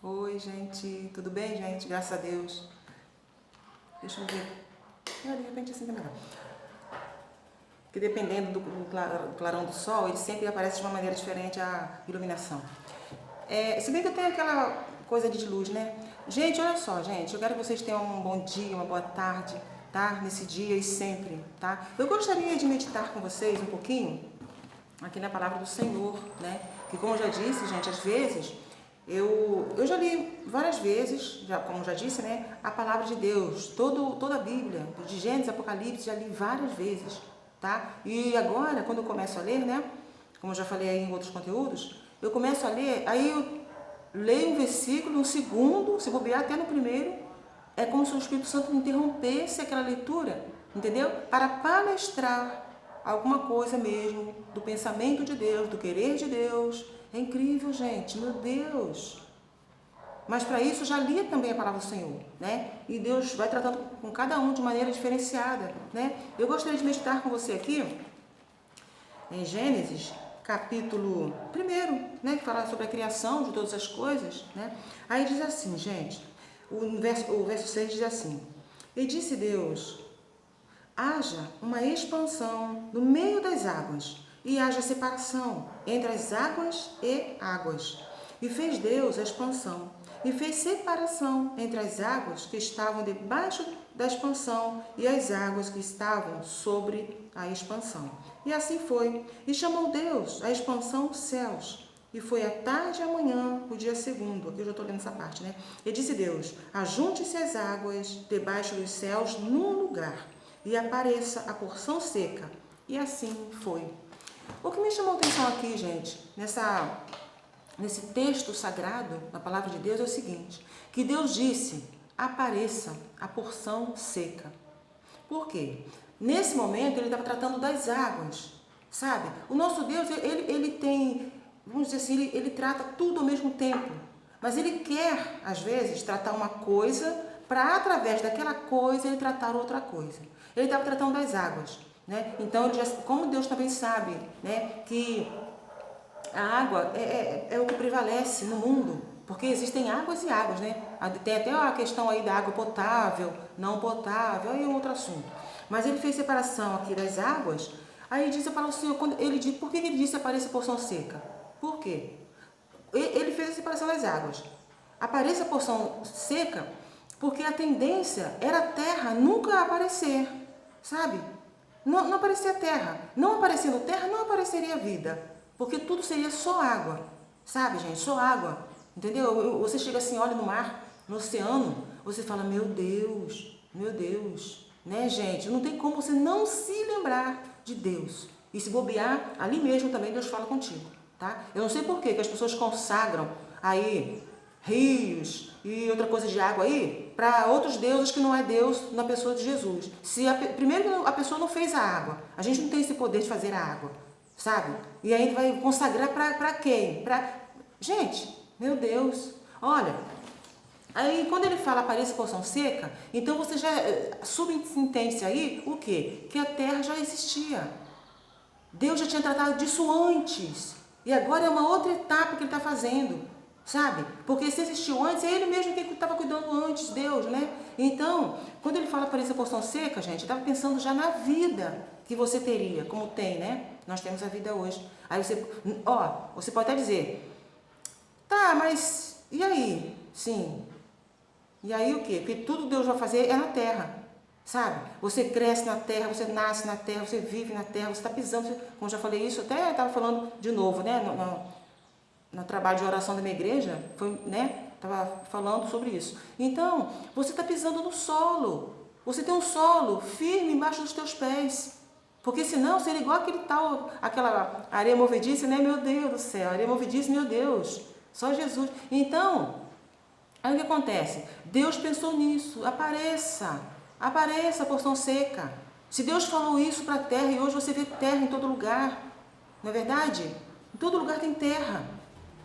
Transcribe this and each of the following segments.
Oi, gente, tudo bem, gente? Graças a Deus. Deixa eu ver. De repente assim também não. Porque dependendo do clarão do sol, ele sempre aparece de uma maneira diferente a iluminação. Se bem que eu tenho aquela coisa de luz, né? Gente, olha só, gente, eu quero que vocês tenham um bom dia, uma boa tarde, tá? Nesse dia e sempre, tá? Eu gostaria de meditar com vocês um pouquinho aqui na palavra do Senhor, né? Que como eu já disse, gente, às vezes eu já li várias vezes, como já disse, né? A palavra de Deus, toda a Bíblia, de Gênesis, Apocalipse, já li várias vezes, tá? E agora, quando eu começo a ler, né? Como eu já falei aí em outros conteúdos, eu começo a ler, aí eu leio um versículo, um segundo, se bobear até no primeiro, é como se o Espírito Santo interrompesse aquela leitura, entendeu? Para palestrar alguma coisa mesmo do pensamento de Deus, do querer de Deus. É incrível, gente, meu Deus. Mas para isso já lia também a palavra do Senhor, né? E Deus vai tratando com cada um de maneira diferenciada, né? Eu gostaria de meditar com você aqui em Gênesis, capítulo 1, né? Que fala sobre a criação de todas as coisas, né? Aí diz assim, gente, o verso 6 diz assim: E disse Deus: haja uma expansão no meio das águas, e haja separação entre as águas e águas. E fez Deus a expansão, e fez separação entre as águas que estavam debaixo da expansão e as águas que estavam sobre a expansão. E assim foi. E chamou Deus a expansão céus. E foi a tarde e a manhã, o dia segundo. Aqui eu já estou lendo essa parte, né? E disse Deus: ajunte-se as águas debaixo dos céus num lugar, e apareça a porção seca. E assim foi. O que me chamou a atenção aqui, gente, nesse texto sagrado, na palavra de Deus, é o seguinte: que Deus disse, apareça a porção seca. Por quê? Nesse momento, ele estava tratando das águas, sabe? O nosso Deus, ele tem, vamos dizer assim, ele trata tudo ao mesmo tempo. Mas ele quer, às vezes, tratar uma coisa para, através daquela coisa, ele tratar outra coisa. Ele estava tratando das águas, né? Então, como Deus também sabe, né, que a água é o que prevalece no mundo, porque existem águas e águas, né? Tem até a questão aí da água potável, não potável, aí é outro assunto. Mas ele fez separação aqui das águas, aí disse para o Senhor, por que ele disse apareça a porção seca? Por quê? Ele fez a separação das águas. Apareça a porção seca, porque a tendência era a terra nunca aparecer, sabe? Não aparecia terra. Não aparecendo terra, não apareceria vida. Porque tudo seria só água. Sabe, gente? Só água. Entendeu? Você chega assim, olha no mar, no oceano, você fala, meu Deus, meu Deus. Né, gente? Não tem como você não se lembrar de Deus. E se bobear, ali mesmo também Deus fala contigo. Tá? Eu não sei por que as pessoas consagram aí rios e outra coisa de água aí para outros deuses que não é Deus na pessoa de Jesus. Primeiro a pessoa não fez a água, a gente não tem esse poder de fazer a água, sabe? E aí vai consagrar para quem? Gente, meu Deus, olha. Aí quando ele fala apareça porção seca, então você já subentende aí o quê? Que a terra já existia. Deus já tinha tratado disso antes. E agora é uma outra etapa que ele está fazendo, sabe? Porque se existiu antes, é ele mesmo que estava cuidando antes, Deus, né? Então, quando ele fala aparecer porção seca, gente, estava pensando já na vida que você teria, como tem, né? Nós temos a vida hoje. Aí você pode até dizer, tá, mas e aí? Sim. E aí o quê? Porque tudo Deus vai fazer é na terra. Sabe? Você cresce na terra, você nasce na terra, você vive na terra, você está pisando, como já falei isso, até estava falando de novo, né? No trabalho de oração da minha igreja, né? Estava falando sobre isso. Então, você está pisando no solo. Você tem um solo firme embaixo dos teus pés. Porque senão seria igual aquela areia movediça, né? Meu Deus do céu, areia movediça, meu Deus. Só Jesus. Então, aí o que acontece? Deus pensou nisso. Apareça a porção seca. Se Deus falou isso para a terra e hoje você vê terra em todo lugar, não é verdade? Em todo lugar tem terra.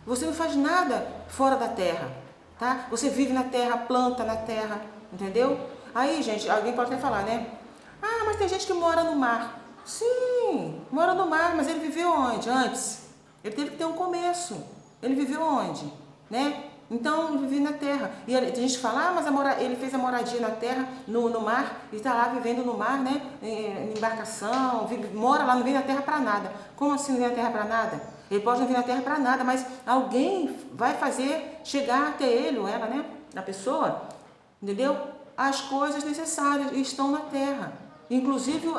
Você não faz nada fora da terra, tá? Você vive na terra, planta na terra, entendeu? Aí, gente, alguém pode até falar, né? Ah, mas tem gente que mora no mar. Sim, mora no mar, mas ele viveu onde antes? Ele teve que ter um começo. Ele viveu onde? Né? Então, viver na terra. E a gente fala, mas ele fez a moradia na terra, no mar, e está lá vivendo no mar, né? Em embarcação, mora lá, não vem na terra para nada. Como assim não vem na terra para nada? Ele pode não vir na terra para nada, mas alguém vai fazer chegar até ele ou ela, né? A pessoa, entendeu? As coisas necessárias estão na terra. Inclusive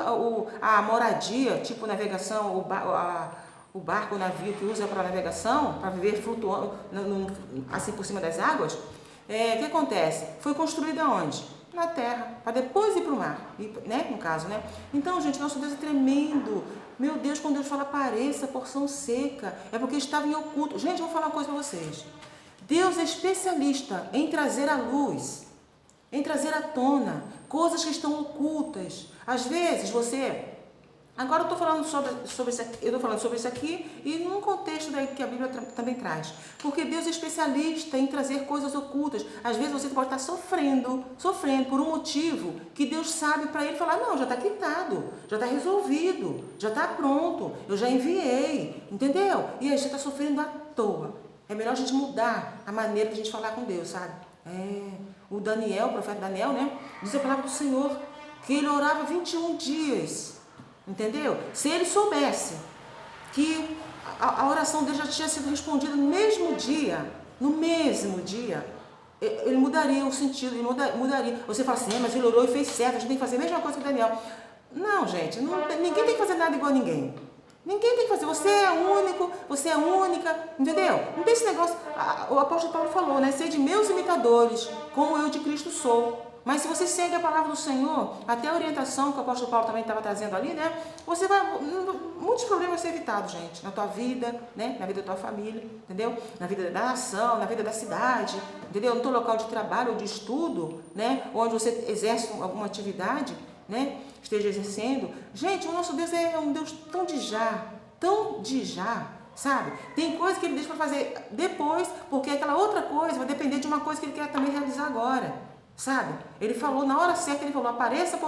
a moradia, tipo navegação, o barco, o navio que usa para navegação, para viver flutuando assim por cima das águas, o que acontece? Foi construído aonde? Na terra, para depois ir para o mar, né? No caso, né? Então, gente, nosso Deus é tremendo. Meu Deus, quando Deus fala pareça porção seca, é porque estava em oculto. Gente, eu vou falar uma coisa para vocês. Deus é especialista em trazer à luz, em trazer à tona coisas que estão ocultas. Às vezes você... Agora eu estou falando sobre isso aqui, e num contexto daí que a Bíblia também traz. Porque Deus é especialista em trazer coisas ocultas. Às vezes você pode estar sofrendo por um motivo que Deus sabe para ele falar, não, já está quitado, já está resolvido, já está pronto, eu já enviei, entendeu? E a gente está sofrendo à toa. É melhor a gente mudar a maneira de a gente falar com Deus, sabe? O Daniel, o profeta Daniel, né? Diz a palavra do Senhor que ele orava 21 dias. Entendeu? Se ele soubesse que a oração dele já tinha sido respondida no mesmo dia, ele mudaria o sentido, ele mudaria. Você fala assim, mas ele orou e fez certo, a gente tem que fazer a mesma coisa que Daniel. Não, gente, ninguém tem que fazer nada igual a ninguém. Ninguém tem que fazer, você é único, você é única, entendeu? Não tem esse negócio, o apóstolo Paulo falou, né? Sede meus imitadores, como eu de Cristo sou. Mas se você segue a palavra do Senhor, até a orientação que o apóstolo Paulo também estava trazendo ali, né? Muitos problemas vão ser evitados, gente, na tua vida, né? Na vida da tua família, entendeu? Na vida da nação, na vida da cidade, entendeu? No teu local de trabalho ou de estudo, né? Onde você exerce alguma atividade, né? Esteja exercendo. Gente, o nosso Deus é um Deus tão de já, sabe? Tem coisa que ele deixa para fazer depois, porque aquela outra coisa vai depender de uma coisa que ele quer também realizar agora. Sabe? Ele falou, na hora certa, ele falou, apareça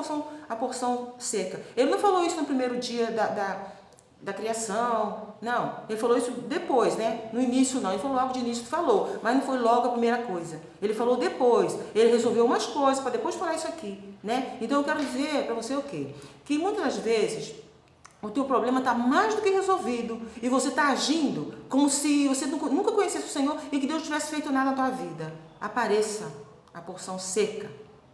a porção seca. Ele não falou isso no primeiro dia da criação, não. Ele falou isso depois, né? No início não, ele falou logo de início, falou, mas não foi logo a primeira coisa. Ele falou depois, ele resolveu umas coisas para depois falar isso aqui, né? Então eu quero dizer para você o quê? Que muitas das vezes o teu problema está mais do que resolvido e você está agindo como se você nunca conhecesse o Senhor e que Deus tivesse feito nada na tua vida. Apareça a porção seca,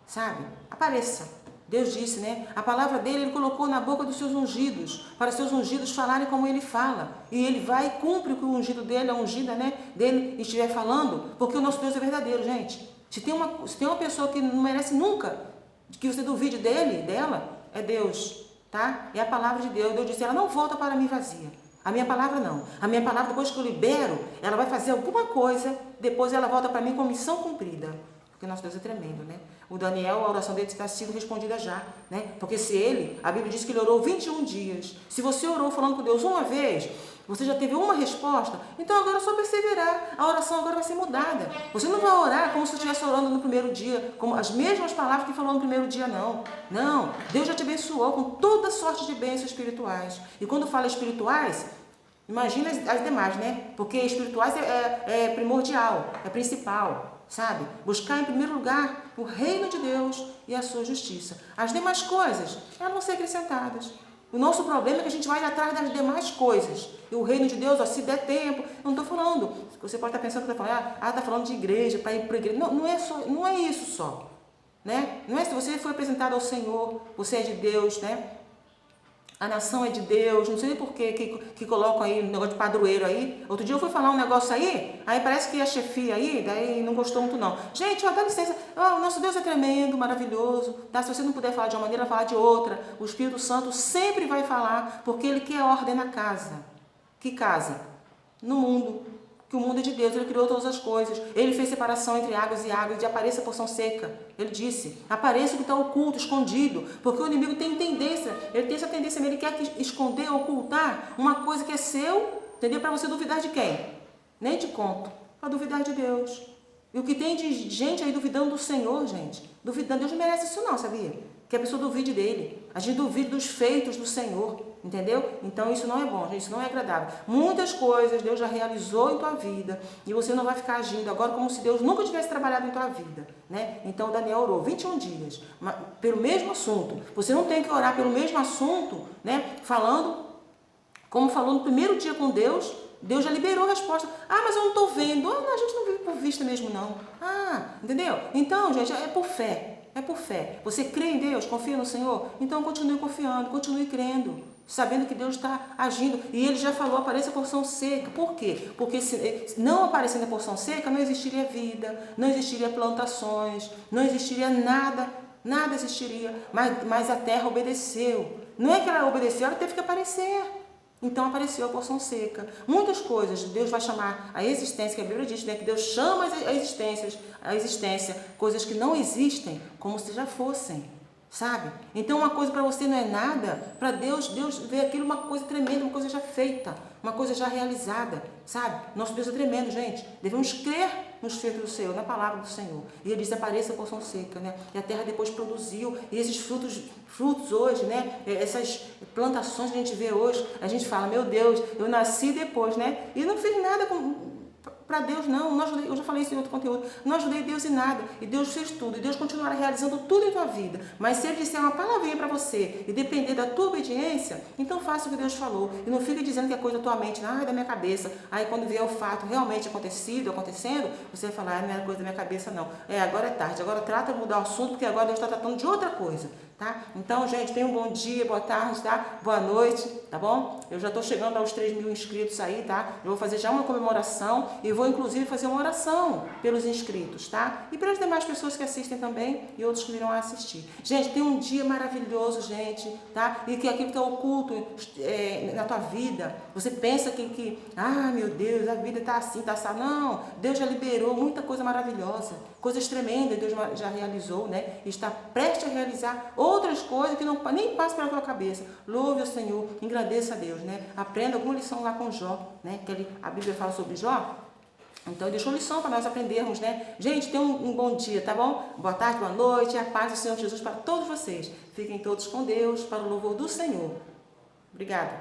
sabe? Apareça. Deus disse, né? A palavra dele, ele colocou na boca dos seus ungidos, para seus ungidos falarem como ele fala. E ele vai e cumpre o que o ungido dele, a ungida, né, dele estiver falando, porque o nosso Deus é verdadeiro, gente. Se tem uma pessoa que não merece nunca que você duvide dela, é Deus, tá? É a palavra de Deus. Deus disse, ela não volta para mim vazia. A minha palavra não. A minha palavra, depois que eu libero, ela vai fazer alguma coisa, depois ela volta para mim com missão cumprida. Porque nosso Deus é tremendo, né? O Daniel, a oração dele está sendo respondida já, né? Porque a Bíblia diz que ele orou 21 dias. Se você orou falando com Deus uma vez, você já teve uma resposta, então agora é só perseverar. A oração agora vai ser mudada. Você não vai orar como se você estivesse orando no primeiro dia, como as mesmas palavras que falou no primeiro dia, não. Não, Deus já te abençoou com toda sorte de bênçãos espirituais. E quando fala espirituais, imagina as demais, né? Porque espirituais é primordial, é principal. Sabe? Buscar em primeiro lugar o reino de Deus e a sua justiça. As demais coisas, elas vão ser acrescentadas. O nosso problema é que a gente vai atrás das demais coisas. E o reino de Deus, se der tempo, eu não estou falando. Você pode estar pensando que está falando, está falando de igreja, para ir para a igreja. Não, não é isso só. Né? Não é se você foi apresentado ao Senhor, você é de Deus, né? A nação é de Deus, não sei nem por que colocam aí um negócio de padroeiro aí. Outro dia eu fui falar um negócio aí parece que a chefia aí, daí não gostou muito não. Gente, ó, dá licença, o nosso Deus é tremendo, maravilhoso, tá? Se você não puder falar de uma maneira, falar de outra. O Espírito Santo sempre vai falar, porque ele quer ordem na casa. Que casa? No mundo. Que o mundo é de Deus, ele criou todas as coisas. Ele fez separação entre águas e águas, de apareça a porção seca. Ele disse, apareça o que está oculto, escondido, porque o inimigo tem tendência, ele tem essa tendência, ele quer esconder, ocultar uma coisa que é seu, entendeu? Para você duvidar de quem? Nem te conto, para duvidar de Deus. E o que tem de gente aí duvidando do Senhor, gente, duvidando, Deus não merece isso não, sabia? Que a pessoa duvide dele, a gente duvide dos feitos do Senhor, entendeu? Então isso não é bom, gente, isso não é agradável. Muitas coisas Deus já realizou em tua vida e você não vai ficar agindo agora como se Deus nunca tivesse trabalhado em tua vida, né? Então Daniel orou 21 dias pelo mesmo assunto. Você não tem que orar pelo mesmo assunto, né? Como falou no primeiro dia com Deus, Deus já liberou a resposta. Ah, mas eu não estou vendo. Ah, não, a gente não vive por vista mesmo, não. Ah, entendeu? Então, gente, é por fé. É por fé. Você crê em Deus, confia no Senhor? Então continue confiando, continue crendo, sabendo que Deus está agindo. E Ele já falou, apareça a porção seca. Por quê? Porque se não aparecendo a porção seca, não existiria vida, não existiria plantações, não existiria nada, nada existiria. Mas a terra obedeceu. Não é que ela obedeceu, ela teve que aparecer. Então apareceu a porção seca. Muitas coisas Deus vai chamar a existência, que a Bíblia diz, né, que Deus chama a existência, coisas que não existem, como se já fossem, sabe? Então uma coisa para você não é nada, para Deus vê aquilo uma coisa tremenda, uma coisa já feita, uma coisa já realizada, sabe? Nosso Deus é tremendo, gente. Devemos crer nos feitos do Senhor, na palavra do Senhor. E Ele diz, apareça a porção seca, né? E a terra depois produziu, e esses frutos hoje, né? Essas plantações que a gente vê hoje, a gente fala, meu Deus, eu nasci depois, né? E não fiz nada para Deus, não ajudei, eu já falei isso em outro conteúdo, não ajudei Deus em nada, e Deus fez tudo, e Deus continuará realizando tudo em tua vida, mas se Ele disser uma palavrinha para você, e depender da tua obediência, então faça o que Deus falou, e não fique dizendo que é coisa da tua mente, da minha cabeça, aí quando vier o fato realmente acontecendo, você vai falar, não é coisa da minha cabeça não, agora é tarde, agora trata de mudar o assunto, porque agora Deus está tratando de outra coisa, tá? Então, gente, tenha um bom dia, boa tarde, tá? Boa noite, tá bom? Eu já estou chegando aos 3.000 inscritos aí, tá? Eu vou fazer já uma comemoração e vou inclusive fazer uma oração pelos inscritos, tá? E pelas demais pessoas que assistem também e outros que virão a assistir. Gente, tenha um dia maravilhoso, gente, tá? E que aquilo que é oculto na tua vida, você pensa que meu Deus, a vida tá assim, tá assim. Não, Deus já liberou muita coisa maravilhosa, coisas tremendas Deus já realizou, né? E está prestes a realizar outras coisas que nem passam pela tua cabeça. Louve o Senhor, engrandeça a Deus, né? Aprenda alguma lição lá com Jó, né? Que a Bíblia fala sobre Jó. Então, deixou lição para nós aprendermos, né? Gente, tenham um bom dia, tá bom? Boa tarde, boa noite, a paz do Senhor Jesus para todos vocês. Fiquem todos com Deus, para o louvor do Senhor. Obrigada.